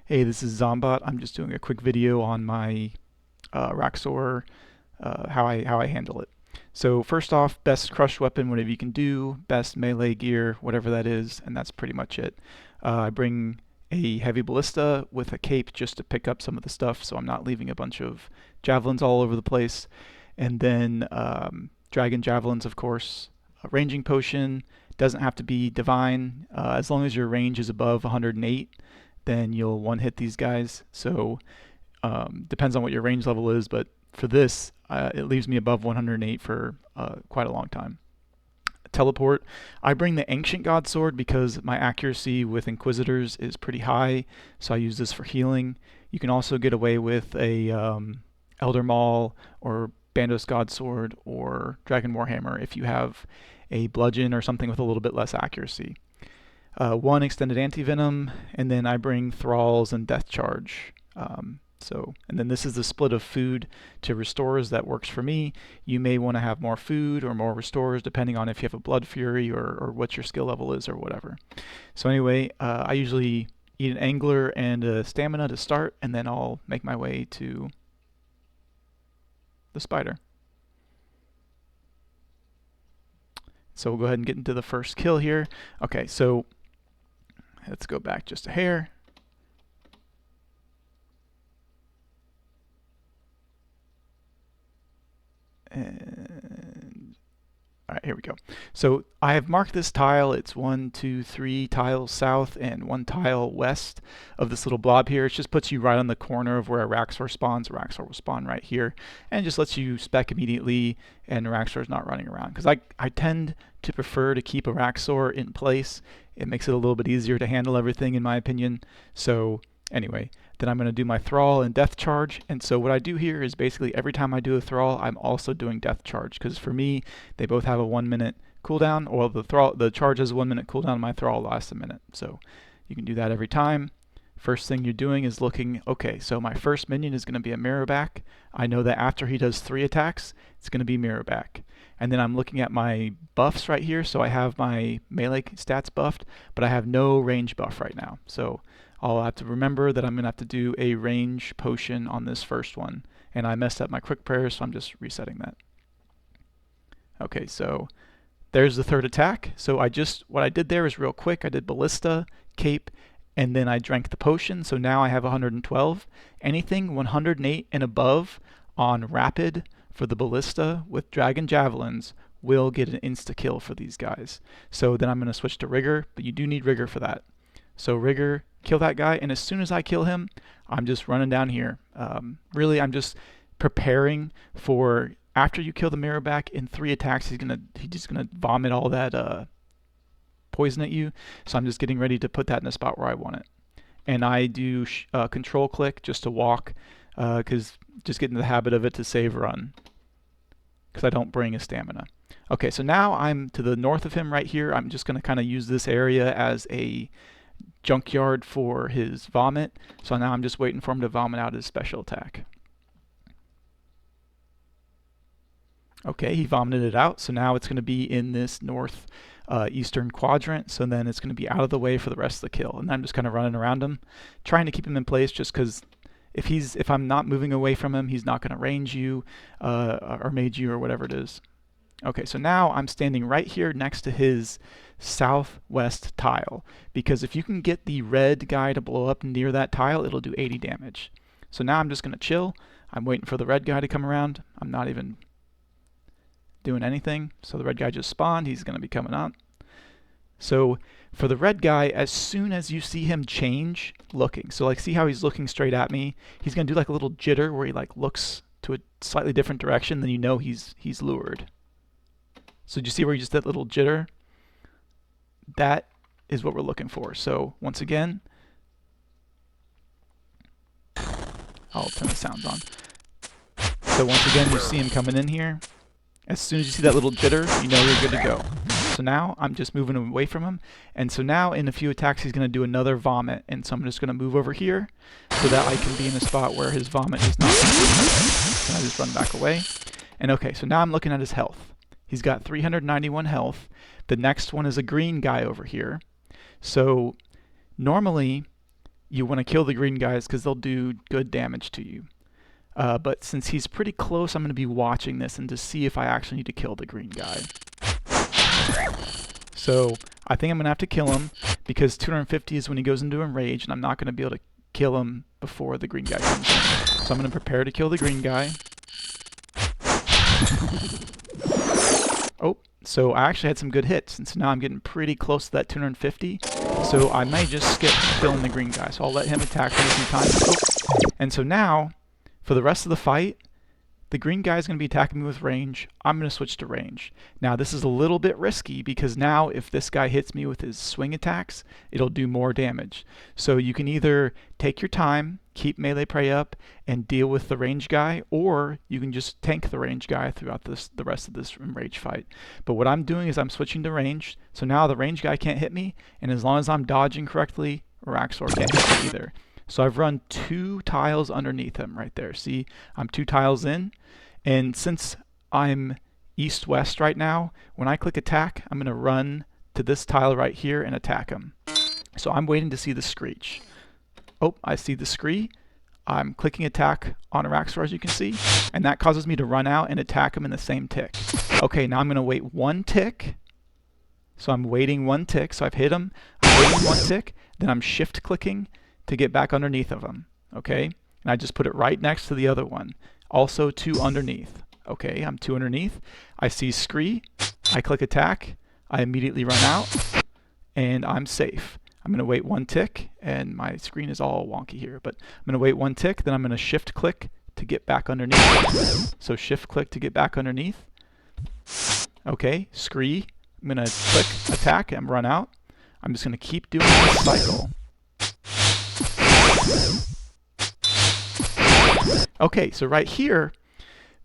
Hey, this is Zombot. I'm just doing a quick video on my Araxxor, how I handle it. So first off, best crush weapon, whatever you can do, best melee gear, whatever that is, and that's pretty much it. I bring a heavy ballista with a cape just to pick up some of the stuff, so I'm not leaving a bunch of javelins all over the place. And then dragon javelins, of course. A ranging potion doesn't have to be divine, as long as your range is above 108. Then you'll one hit these guys. So depends on what your range level is, but for this, it leaves me above 108 for quite a long time. Teleport. I bring the Ancient God Sword because my accuracy with Inquisitors is pretty high, so I use this for healing. You can also get away with a Elder Maul or Bandos God Sword or Dragon Warhammer if you have a bludgeon or something with a little bit less accuracy. One extended anti-venom, and then I bring thralls and death charge. And then this is the split of food to restores that works for me. You may want to have more food or more restores depending on if you have a blood fury or what your skill level is or whatever. So anyway, I usually eat an angler and a stamina to start, and then I'll make my way to the spider. So we'll go ahead and get into the first kill here. Okay, so let's go back just a hair. And all right, here we go. So I have marked this tile. It's 1, 2, 3 tiles south and 1 tile west of this little blob here. It just puts you right on the corner of where Araxxor spawns. Araxxor will spawn right here and just lets you spec immediately, and Araxxor is not running around. Because I tend to prefer to keep Araxxor in place. It makes it a little bit easier to handle everything, in my opinion. So anyway, then I'm going to do my thrall and death charge. And so what I do here is basically every time I do a thrall, I'm also doing death charge, because for me, they both have a 1-minute cooldown. Or the charge has a 1-minute cooldown, my thrall lasts a minute. So you can do that every time. First thing you're doing is looking, okay, so my first minion is going to be a mirror back. I know that after he does 3 attacks, it's going to be mirror back. And then I'm looking at my buffs right here. So I have my melee stats buffed, but I have no range buff right now. So I'll have to remember that I'm going to have to do a range potion on this first one. And I messed up my quick prayer, so I'm just resetting that. Okay, so there's the third attack. So what I did there is real quick. I did ballista, cape, and then I drank the potion. So now I have 112. Anything 108 and above on rapid for the ballista with dragon javelins will get an insta-kill for these guys. So then I'm going to switch to rigor, but you do need rigor for that. So rigor, kill that guy, and as soon as I kill him, I'm just running down here. Really, I'm just preparing for after you kill the mirror back in 3 attacks, he's just gonna vomit all that poison at you. So I'm just getting ready to put that in the spot where I want it. And I do control click just to walk, because just get in the habit of it to save run, because I don't bring a stamina. Okay, so now I'm to the north of him right here. I'm just going to kind of use this area as a junkyard for his vomit. So now I'm just waiting for him to vomit out his special attack. Okay, he vomited it out, so now it's going to be in this north eastern quadrant, so then it's going to be out of the way for the rest of the kill. And I'm just kind of running around him, trying to keep him in place, just because if I'm not moving away from him, he's not going to range you or mage you or whatever it is. Okay, so now I'm standing right here next to his southwest tile, because if you can get the red guy to blow up near that tile, it'll do 80 damage. So now I'm just going to chill. I'm waiting for the red guy to come around. I'm not even doing anything. So the red guy just spawned. He's going to be coming up. So for the red guy, as soon as you see him change looking, so like see how he's looking straight at me, he's going to do like a little jitter where he like looks to a slightly different direction, then you know he's lured. So do you see where he just did that little jitter? That is what we're looking for. So once again, I'll turn the sounds on. So once again, you see him coming in here. As soon as you see that little jitter, you know you're good to go. So now I'm just moving away from him. And so now in a few attacks, he's going to do another vomit. And so I'm just going to move over here so that I can be in a spot where his vomit is not going to be. So I just run back away. And okay, so now I'm looking at his health. He's got 391 health. The next one is a green guy over here. So normally you want to kill the green guys because they'll do good damage to you. But since he's pretty close, I'm going to be watching this and to see if I actually need to kill the green guy. So I think I'm going to have to kill him because 250 is when he goes into a rage, and I'm not going to be able to kill him before the green guy comes in. So I'm going to prepare to kill the green guy. Oh, so I actually had some good hits, and so now I'm getting pretty close to that 250. So I may just skip killing the green guy. So I'll let him attack me a few times. Oh. And so now, for the rest of the fight, the green guy is going to be attacking me with range. I'm going to switch to range. Now this is a little bit risky because now if this guy hits me with his swing attacks, it'll do more damage. So you can either take your time, keep melee prey up, and deal with the range guy, or you can just tank the range guy throughout the rest of this rage fight. But what I'm doing is I'm switching to range. So now the range guy can't hit me, and as long as I'm dodging correctly, Araxxor can't hit me either. So I've run 2 tiles underneath him right there. See, I'm 2 tiles in, and since I'm east-west right now, when I click attack, I'm going to run to this tile right here and attack him. So I'm waiting to see the screech. Oh, I see the scree. I'm clicking attack on Araxxor, as you can see, and that causes me to run out and attack him in the same tick. Okay, now I'm going to wait 1 tick. So I'm waiting 1 tick, so I've hit him. I'm waiting 1 tick, then I'm shift clicking to get back underneath of him, okay? And I just put it right next to the other one. Also 2 underneath. Okay, I'm 2 underneath. I see scree. I click attack. I immediately run out, and I'm safe. I'm going to wait 1 tick, and my screen is all wonky here, but I'm going to wait 1 tick, then I'm going to shift click to get back underneath. So shift click to get back underneath. Okay, scree. I'm going to click attack and run out. I'm just going to keep doing this cycle. Okay, so right here,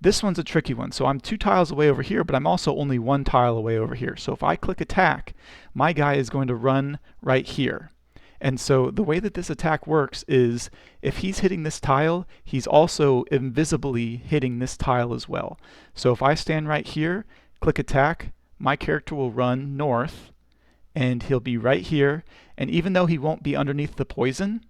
this one's a tricky one. So I'm 2 tiles away over here, but I'm also only 1 tile away over here. So if I click attack, my guy is going to run right here. And so the way that this attack works is if he's hitting this tile, he's also invisibly hitting this tile as well. So if I stand right here, click attack, my character will run north, and he'll be right here. And even though he won't be underneath the poison,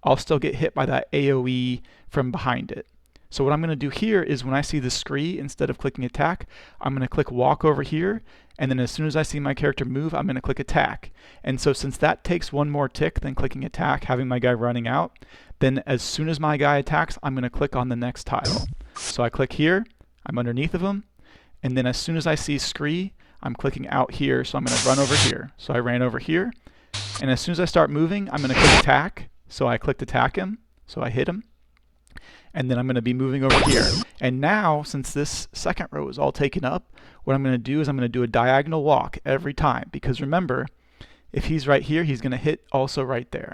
I'll still get hit by that AoE from behind it. So what I'm going to do here is when I see the scree, instead of clicking attack, I'm going to click walk over here, and then as soon as I see my character move, I'm going to click attack. And so since that takes 1 more tick than clicking attack, having my guy running out, then as soon as my guy attacks, I'm going to click on the next tile. So I click here, I'm underneath of him, and then as soon as I see scree, I'm clicking out here, so I'm going to run over here. So I ran over here, and as soon as I start moving, I'm going to click attack. So I clicked attack him, so I hit him, and then I'm going to be moving over here. And now, since this second row is all taken up, what I'm going to do is I'm going to do a diagonal walk every time, because remember, if he's right here, he's going to hit also right there.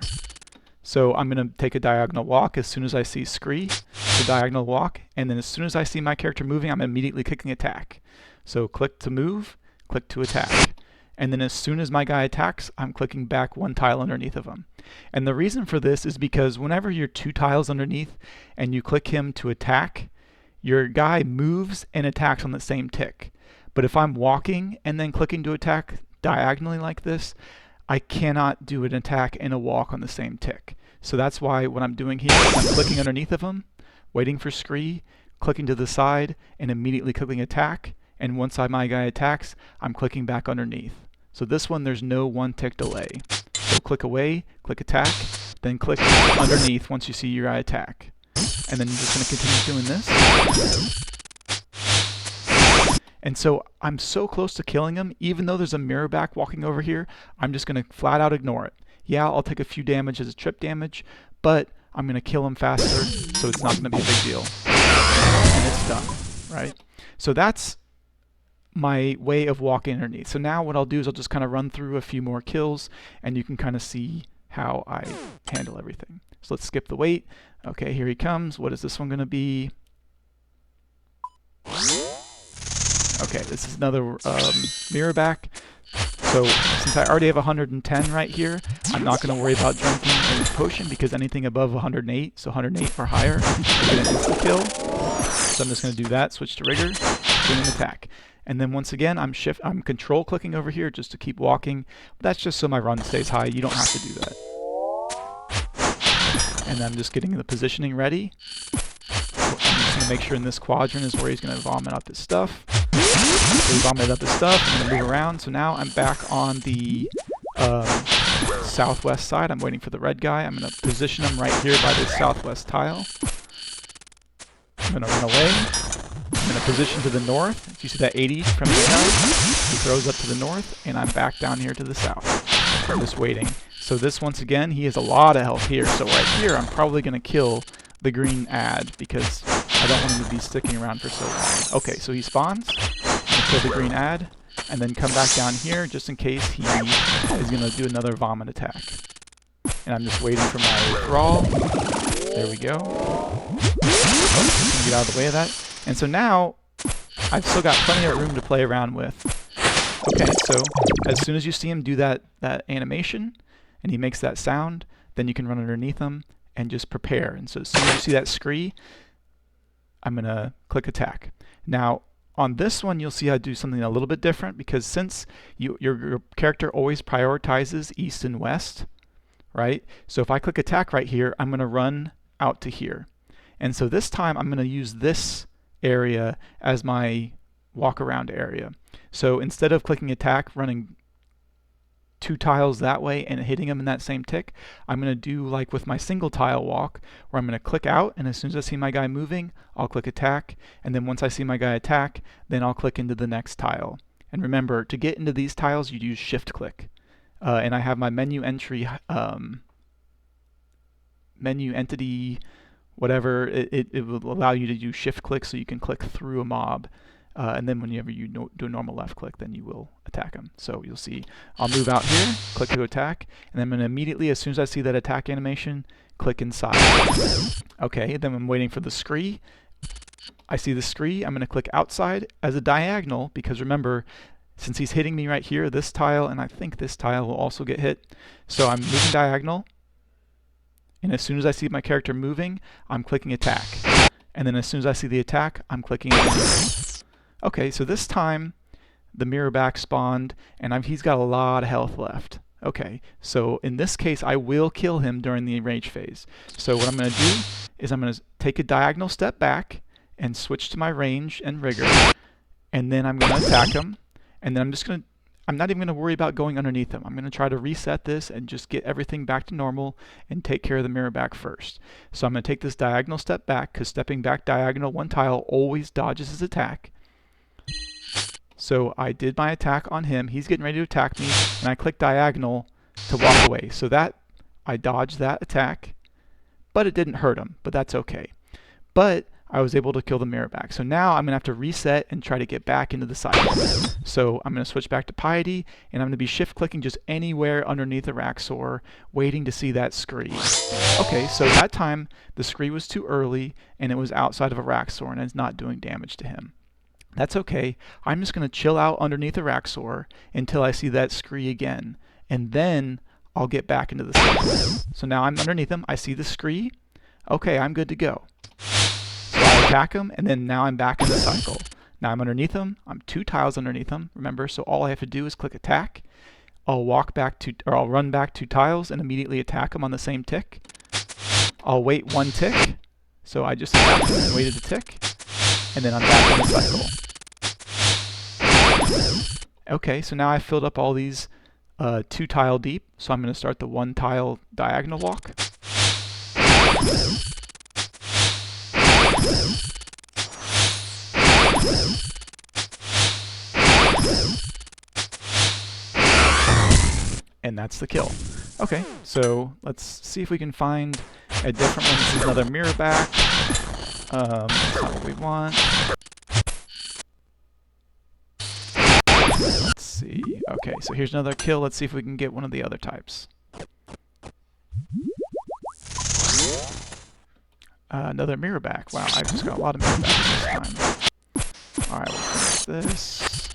So I'm going to take a diagonal walk as soon as I see scree, the diagonal walk, and then as soon as I see my character moving, I'm immediately clicking attack. So click to move, click to attack. And then as soon as my guy attacks, I'm clicking back 1 tile underneath of him. And the reason for this is because whenever you're 2 tiles underneath and you click him to attack, your guy moves and attacks on the same tick. But if I'm walking and then clicking to attack diagonally like this, I cannot do an attack and a walk on the same tick. So that's why what I'm doing here is I'm clicking underneath of him, waiting for scree, clicking to the side, and immediately clicking attack. And once my guy attacks, I'm clicking back underneath. So this one, there's no 1 tick delay. So click away, click attack, then click underneath once you see your guy attack. And then you're just going to continue doing this. And so I'm so close to killing him, even though there's a mirror back walking over here, I'm just going to flat out ignore it. Yeah, I'll take a few damage as a trip damage, but I'm going to kill him faster, so it's not going to be a big deal. And it's done, right? So that's my way of walking underneath. So now what I'll do is I'll just kind of run through a few more kills, and you can kind of see how I handle everything. So let's skip the wait. Okay, here he comes. What is this one going to be? Okay, this is another mirror back. So since I already have 110 right here, I'm not going to worry about drinking a potion because anything above 108, so 108 or higher, is going to insta kill. So I'm just going to do that, switch to rigor, doing an attack. And then once again, I'm control clicking over here just to keep walking. That's just so my run stays high. You don't have to do that. And I'm just getting the positioning ready. I'm just going to make sure in this quadrant is where he's going to vomit up his stuff. So he vomited up his stuff. I'm going to move around. So now I'm back on the southwest side. I'm waiting for the red guy. I'm going to position him right here by this southwest tile. I'm going to run away. I'm going to position to the north. If you see that 80 from the south, he throws up to the north, and I'm back down here to the south. I'm just waiting. So this, once again, he has a lot of health here. So right here, I'm probably going to kill the green ad because I don't want him to be sticking around for so long. Okay, so he spawns. I'm going to kill the green ad, and then come back down here just in case he is going to do another vomit attack. And I'm just waiting for my thrall. There we go. Oh, just going to get out of the way of that. And so now, I've still got plenty of room to play around with. Okay, so as soon as you see him do that animation, and he makes that sound, then you can run underneath him and just prepare. And so as soon as you see that scree, I'm going to click attack. Now, on this one, you'll see I do something a little bit different because since your character always prioritizes east and west, right? So if I click attack right here, I'm going to run out to here. And so this time, I'm going to use this area as my walk around area. So instead of clicking attack, running 2 tiles that way and hitting them in that same tick, I'm going to do like with my single tile walk where I'm going to click out, and as soon as I see my guy moving, I'll click attack, and then once I see my guy attack, then I'll click into the next tile. And remember, to get into these tiles, you use shift click. And I have my menu entry, menu entity, whatever, it will allow you to do shift click so you can click through a mob. And then whenever you do a normal left click, then you will attack them. So you'll see, I'll move out here, click to attack, and then I'm going to immediately, as soon as I see that attack animation, click inside. Okay, then I'm waiting for the scree. I see the scree, I'm going to click outside as a diagonal, because remember, since he's hitting me right here, this tile, and I think this tile will also get hit. So I'm moving diagonal, and as soon as I see my character moving, I'm clicking attack. And then as soon as I see the attack, I'm clicking Okay, so this time the mirror back spawned, and he's got a lot of health left. Okay, so in this case, I will kill him during the rage phase. So what I'm going to do is I'm going to take a diagonal step back and switch to my range and rigor, and then I'm going to attack him, and then I'm not even going to worry about going underneath him. I'm going to try to reset this and just get everything back to normal and take care of the mirror back first. So I'm going to take this diagonal step back, because stepping back diagonal 1 tile always dodges his attack. So I did my attack on him. He's getting ready to attack me, and I click diagonal to walk away. So that I dodged that attack, but it didn't hurt him, but that's okay. But I was able to kill the mirror back. So now I'm going to have to reset and try to get back into the cycle. So I'm going to switch back to Piety, and I'm going to be shift clicking just anywhere underneath Araxxor, waiting to see that scree. Okay, so that time the scree was too early, and it was outside of Araxxor, and it's not doing damage to him. That's okay. I'm just going to chill out underneath Araxxor until I see that scree again, and then I'll get back into the cycle. So now I'm underneath him. I see the scree. Okay, I'm good to go. So I attack him, and then now I'm back in the cycle. Now I'm underneath him. I'm 2 tiles underneath him. Remember, so all I have to do is click attack. I'll I'll run back 2 tiles and immediately attack him on the same tick. I'll wait 1 tick. So I just attacked him and waited a tick, and then I'm back in the cycle. Okay, so now I've filled up all these 2 tile deep, so I'm going to start the 1 tile diagonal walk. And that's the kill. Okay, so let's see if we can find a different one. This is another mirror back. That's not what we want. Let's see. Okay, so here's another kill. Let's see if we can get one of the other types. Another mirror back. Wow, I've just got a lot of mirror backs this time. Alright, we'll finish this.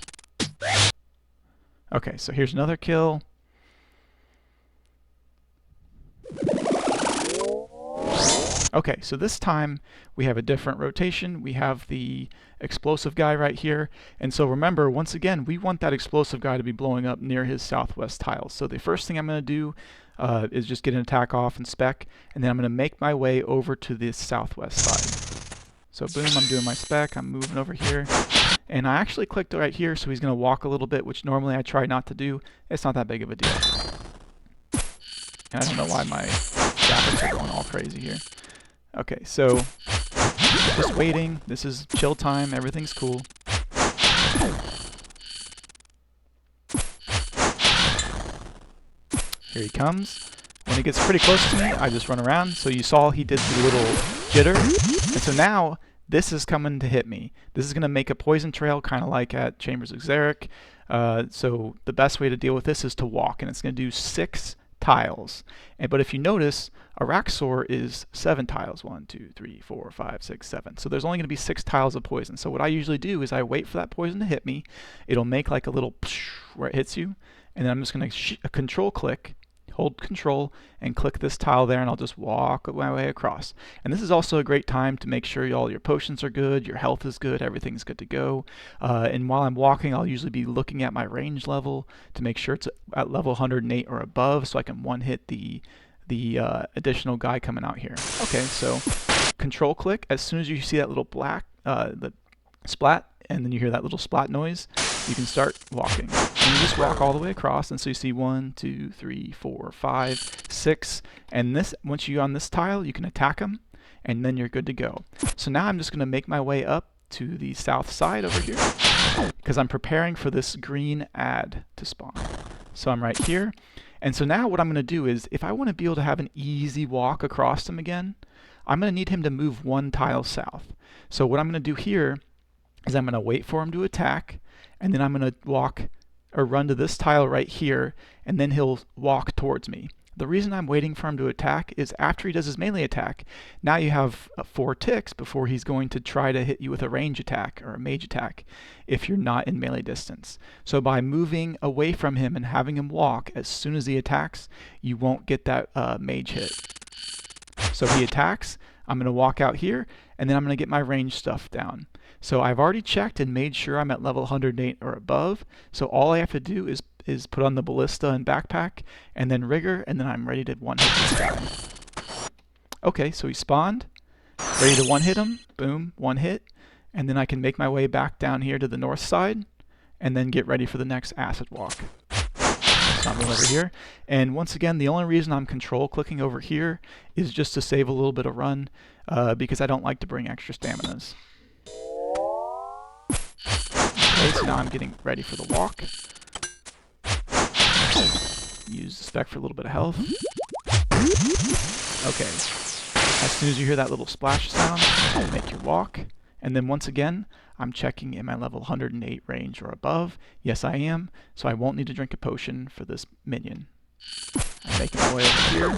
Okay, so here's another kill. Okay, so this time we have a different rotation. We have the explosive guy right here. And so remember, once again, we want that explosive guy to be blowing up near his southwest tiles. So the first thing I'm going to do is just get an attack off and spec, and then I'm going to make my way over to the southwest side. So boom, I'm doing my spec, I'm moving over here, and I actually clicked right here, so he's going to walk a little bit, which normally I try not to do. It's not that big of a deal. And I don't know why my graphics are going all crazy here. Okay, so just waiting. This is chill time, everything's cool. Here he comes. When he gets pretty close to me, I just run around. So you saw he did the little jitter. And so now this is coming to hit me. This is going to make a poison trail, kind of like at Chambers of Xeric. So the best way to deal with this is to walk, and it's going to do 6 tiles. But if you notice, Araxxor is 7 tiles. 1, 2, 3, 4, 5, 6, 7. So there's only going to be 6 tiles of poison. So what I usually do is I wait for that poison to hit me. It'll make like a little psh where it hits you, and then I'm just going to control click, hold control, and click this tile there, and I'll just walk my way across. And this is also a great time to make sure all your potions are good, your health is good, everything's good to go. And while I'm walking, I'll usually be looking at my range level to make sure it's at level 108 or above, so I can one-hit the additional guy coming out here. Okay, so control click. As soon as you see that little black the splat, and then you hear that little splat noise, you can start walking. And you just walk all the way across, and so you see 1, 2, 3, 4, 5, 6, and this, once you're on this tile, you can attack them, and then you're good to go. So now I'm just going to make my way up to the south side over here, because I'm preparing for this green ad to spawn. So I'm right here, and so now what I'm going to do is, if I want to be able to have an easy walk across them again, I'm going to need him to move 1 tile south. So what I'm going to do here is I'm going to wait for him to attack, and then I'm going to walk or run to this tile right here, and then he'll walk towards me. The reason I'm waiting for him to attack is after he does his melee attack, now you have 4 ticks before he's going to try to hit you with a range attack or a mage attack if you're not in melee distance. So by moving away from him and having him walk, as soon as he attacks, you won't get that mage hit. So he attacks, I'm going to walk out here, and then I'm going to get my range stuff down. So I've already checked and made sure I'm at level 108 or above. So all I have to do is put on the ballista and backpack, and then rigor, and then I'm ready to one-hit this guy. Okay, so he spawned, ready to one-hit him, boom, 1 hit, and then I can make my way back down here to the north side, and then get ready for the next acid walk. So I'm going over here, and once again, the only reason I'm control clicking over here is just to save a little bit of run, because I don't like to bring extra staminas. Okay, so now I'm getting ready for the walk. Use the spec for a little bit of health. Okay, as soon as you hear that little splash sound, I'll make your walk. And then once again, I'm checking in my level 108 range or above. Yes, I am, so I won't need to drink a potion for this minion. I'm making my way over here,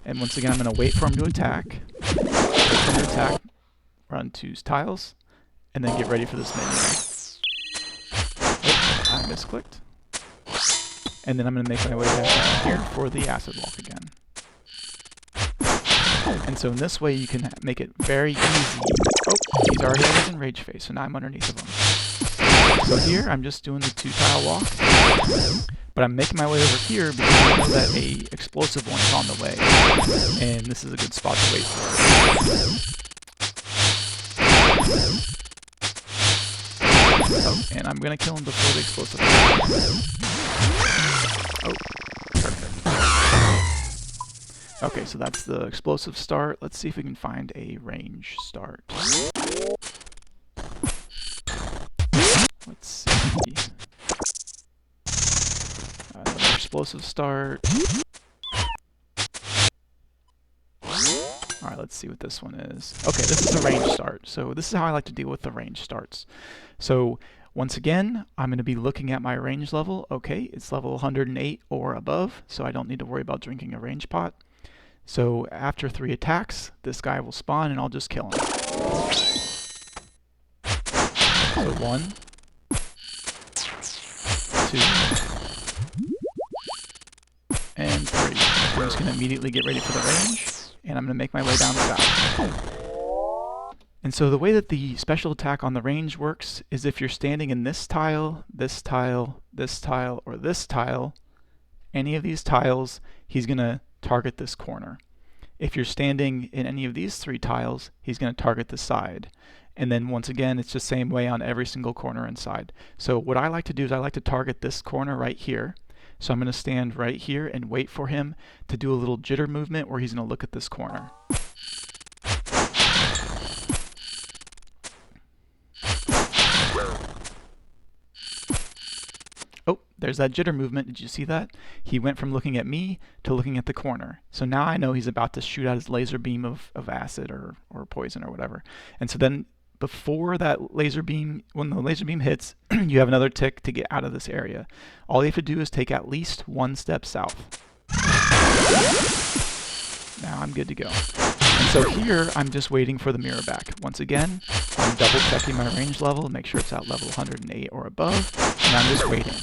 and once again, I'm going to wait for him to attack. Run 2 tiles, and then get ready for this minion. Oh, I misclicked. And then I'm going to make my way down here for the acid walk again. And so in this way you can make it very easy. Oh, he's already in his enrage phase, so now I'm underneath of him. So here I'm just doing the 2 tile walk, but I'm making my way over here because I know that a explosive one is on the way, and this is a good spot to wait for it. Oh, and I'm going to kill him before the explosive. Oh, perfect. Okay, so that's the explosive start. Let's see if we can find a range start. Let's see. Another explosive start. Alright, let's see what this one is. Okay, this is a range start. So this is how I like to deal with the range starts. So once again, I'm going to be looking at my range level. Okay, it's level 108 or above, so I don't need to worry about drinking a range pot. So after 3 attacks, this guy will spawn and I'll just kill him. So 1, 2, and 3. I'm just going to immediately get ready for the range, and I'm going to make my way down south. And so the way that the special attack on the range works is if you're standing in this tile, this tile, this tile, or this tile, any of these tiles, he's going to target this corner. If you're standing in any of these 3 tiles, he's going to target the side. And then once again, it's the same way on every single corner and side. So what I like to do is I like to target this corner right here. So I'm going to stand right here and wait for him to do a little jitter movement where he's going to look at this corner. Oh, there's that jitter movement. Did you see that? He went from looking at me to looking at the corner. So now I know he's about to shoot out his laser beam of acid or poison or whatever. And so then before that laser beam, when the laser beam hits, you have another tick to get out of this area. All you have to do is take at least 1 step south. Now I'm good to go. And so here, I'm just waiting for the mirror back. Once again, I'm double checking my range level, make sure it's at level 108 or above, and I'm just waiting.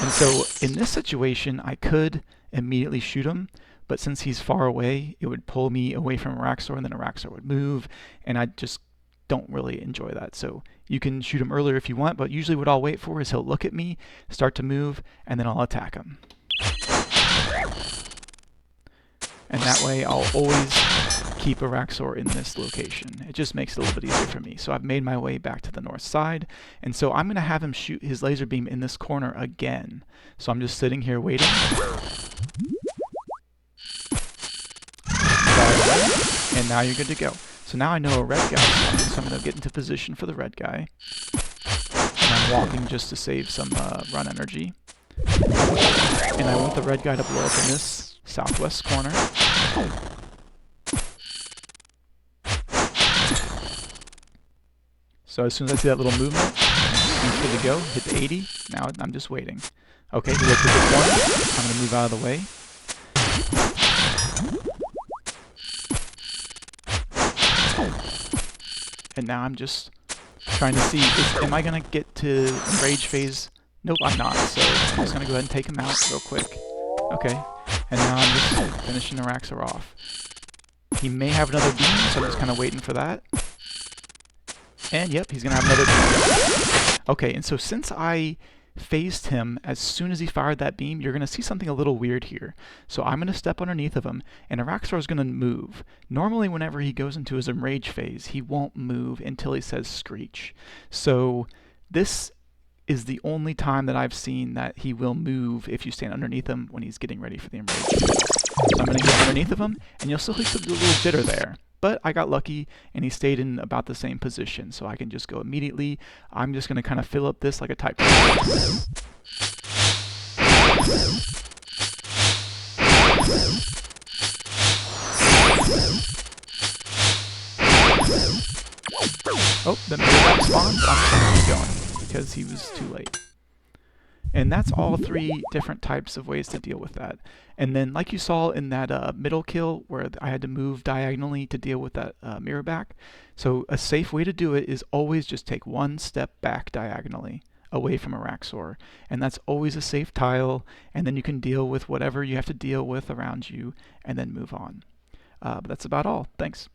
And so in this situation, I could immediately shoot him, but since he's far away, it would pull me away from Araxxor, and then Araxxor would move, and I just don't really enjoy that. So you can shoot him earlier if you want, but usually what I'll wait for is he'll look at me, start to move, and then I'll attack him. And that way I'll always keep Araxxor in this location. It just makes it a little bit easier for me. So I've made my way back to the north side, and so I'm going to have him shoot his laser beam in this corner again. So I'm just sitting here waiting. And now you're good to go. So now I know a red guy is coming, so I'm going to get into position for the red guy. And I'm walking just to save some run energy. And I want the red guy to blow up in this southwest corner. So as soon as I see that little movement, he's good to go. Hit the 80. Now I'm just waiting. Okay, he looked at the corner. I'm going to move out of the way. And now I'm just trying to see, am I going to get to rage phase? Nope, I'm not. So I'm just going to go ahead and take him out real quick. Okay. And now I'm just finishing Araxxor off. He may have another beam, so I'm just kind of waiting for that. And yep, he's going to have another beam. Okay, and so since I phased him as soon as he fired that beam, you're going to see something a little weird here. So I'm going to step underneath of him, and Araxxor is going to move. Normally, whenever he goes into his enrage phase, he won't move until he says screech. So this is the only time that I've seen that he will move if you stand underneath him when he's getting ready for the enrage phase. So I'm going to get underneath of him, and you'll still see a little jitter there. But I got lucky, and he stayed in about the same position, so I can just go immediately. I'm just going to kind of fill up this like a type. Oh, the mirror spawned. I'm just going to keep going because he was too late. And that's all 3 different types of ways to deal with that. And then like you saw in that middle kill where I had to move diagonally to deal with that mirror back. So a safe way to do it is always just take 1 step back diagonally away from Araxxor. And that's always a safe tile, and then you can deal with whatever you have to deal with around you and then move on. But that's about all. Thanks.